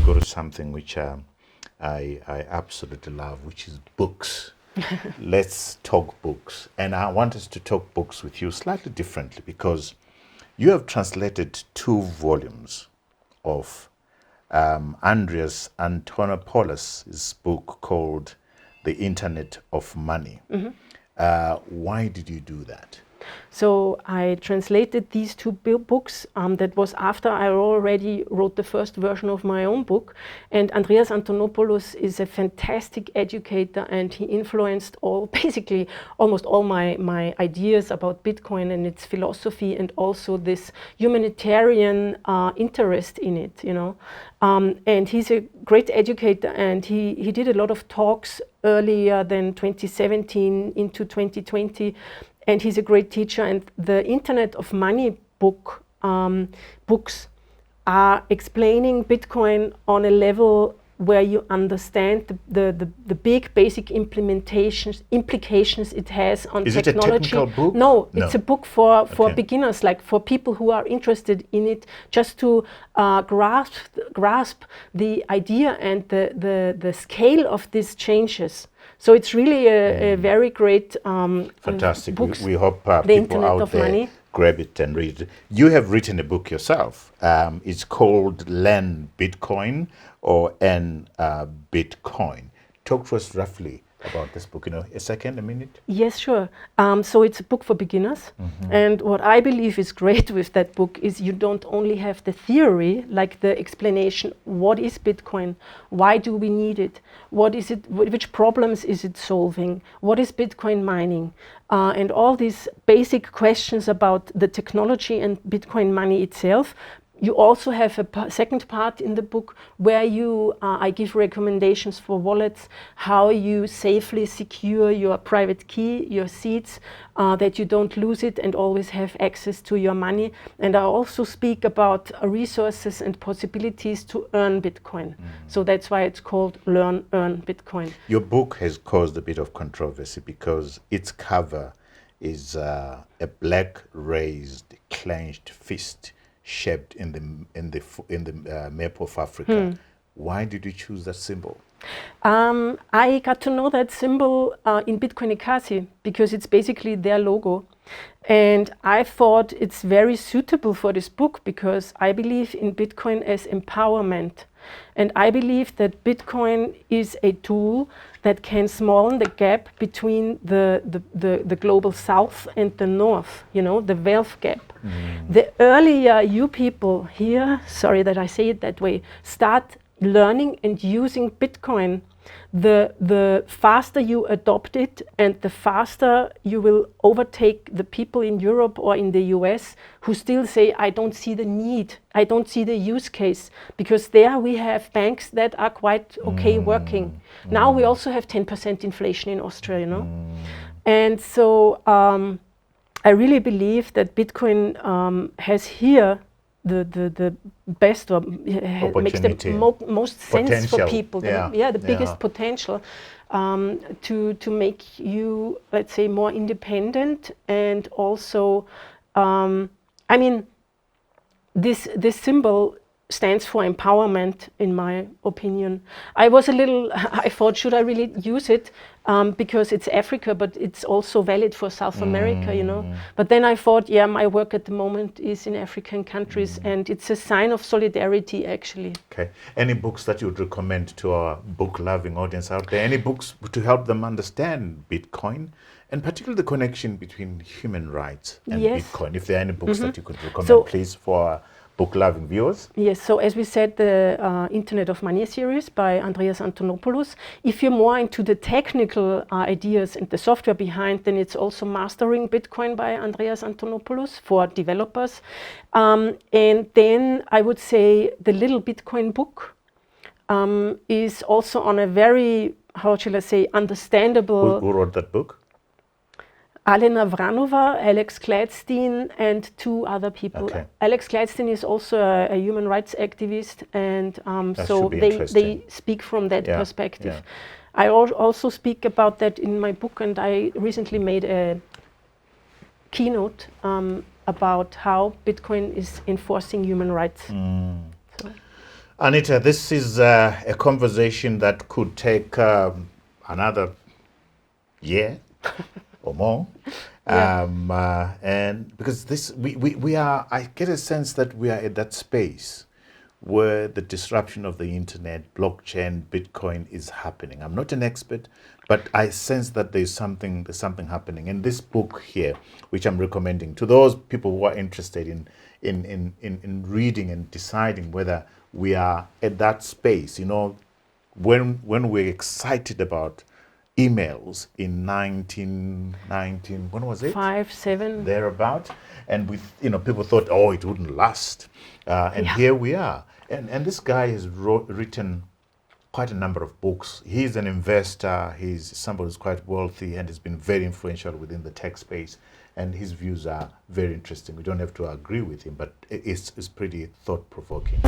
go to something which I absolutely love, which is books. Let's talk books. And I want us to talk books with you slightly differently, because you have translated 2 volumes of Andreas Antonopoulos' book called The Internet of Money. Why did you do that? So I translated these 2 books. That was after I already wrote the first version of my own book. And Andreas Antonopoulos is a fantastic educator, and he influenced basically almost all my ideas about Bitcoin and its philosophy, and also this humanitarian interest in it, you know. And he's a great educator, and he did a lot of talks earlier than 2017 into 2020. And he's a great teacher, and the Internet of Money books are explaining Bitcoin on a level where you understand the big basic implications it has on Is technology. Is it a technical book? No, it's a book for Okay. beginners, like for people who are interested in it, just to grasp the idea and the scale of these changes. So it's really a very great Fantastic. books. We hope The people Internet out of there Money. grab it and read it. You have written a book yourself. It's called Learn Bitcoin or Earn Bitcoin. Talk to us roughly about this book. A minute? Yes, sure. So it's a book for beginners. And what I believe is great with that book is you don't only have the theory, like the explanation, what is Bitcoin? Why do we need it? What is it? Which problems is it solving? What is Bitcoin mining? And all these basic questions about the technology and Bitcoin money itself. You also have a second part in the book where I give recommendations for wallets, how you safely secure your private key, your seeds, that you don't lose it and always have access to your money. And I also speak about resources and possibilities to earn Bitcoin. So that's why it's called Learn, Earn Bitcoin. Your book has caused a bit of controversy because its cover is a black raised clenched fist shaped in the map of Africa. Why did you choose that symbol? I got to know that symbol in Bitcoin Ikasi because it's basically their logo. And I thought it's very suitable for this book because I believe in Bitcoin as empowerment. And I believe that Bitcoin is a tool that can smallen the gap between the global south and the north, the wealth gap. The earlier you people here, sorry that I say it that way, start learning and using Bitcoin, the faster you adopt it and the faster you will overtake the people in Europe or in the US who still say, I don't see the need, I don't see the use case, because there we have banks that are quite okay working. Now we also have 10% inflation in Austria, And so I really believe that Bitcoin has here the best or makes the most sense for people. The biggest potential to make you, let's say, more independent. And also, this symbol stands for empowerment, in my opinion. I thought, should I really use it? Because it's Africa, but it's also valid for South America, But then I thought, my work at the moment is in African countries, and it's a sign of solidarity, actually. Okay. Any books that you would recommend to our book-loving audience out there? Any books to help them understand Bitcoin, and particularly the connection between human rights and Bitcoin? If there are any books that you could recommend, please, for our book-loving viewers. Yes, so as we said, the Internet of Money series by Andreas Antonopoulos. If you're more into the technical ideas and the software behind, then it's also Mastering Bitcoin by Andreas Antonopoulos for developers. And then I would say the Little Bitcoin book is also on a very, how shall I say, understandable... Who wrote that book? Alena Vranova, Alex Gladstein, and 2 other people. Okay. Alex Gladstein is also a human rights activist, and so they speak from that perspective. I also speak about that in my book, and I recently made a keynote about how Bitcoin is enforcing human rights. Anita, this is a conversation that could take another year or more. Yeah. And because we are, I get a sense that we are at that space where the disruption of the internet, blockchain, Bitcoin is happening. I'm not an expert, but I sense that there's something happening. And this book here, which I'm recommending to those people who are interested in reading and deciding whether we are at that space, you know, when we're excited about emails in 1919, when was it? 5, 7. Thereabout, and people thought, oh, it wouldn't last, and Yeah. here we are. And this guy has written quite a number of books. He's an investor. He's somebody who's quite wealthy and has been very influential within the tech space. And his views are very interesting. We don't have to agree with him, but it's pretty thought-provoking.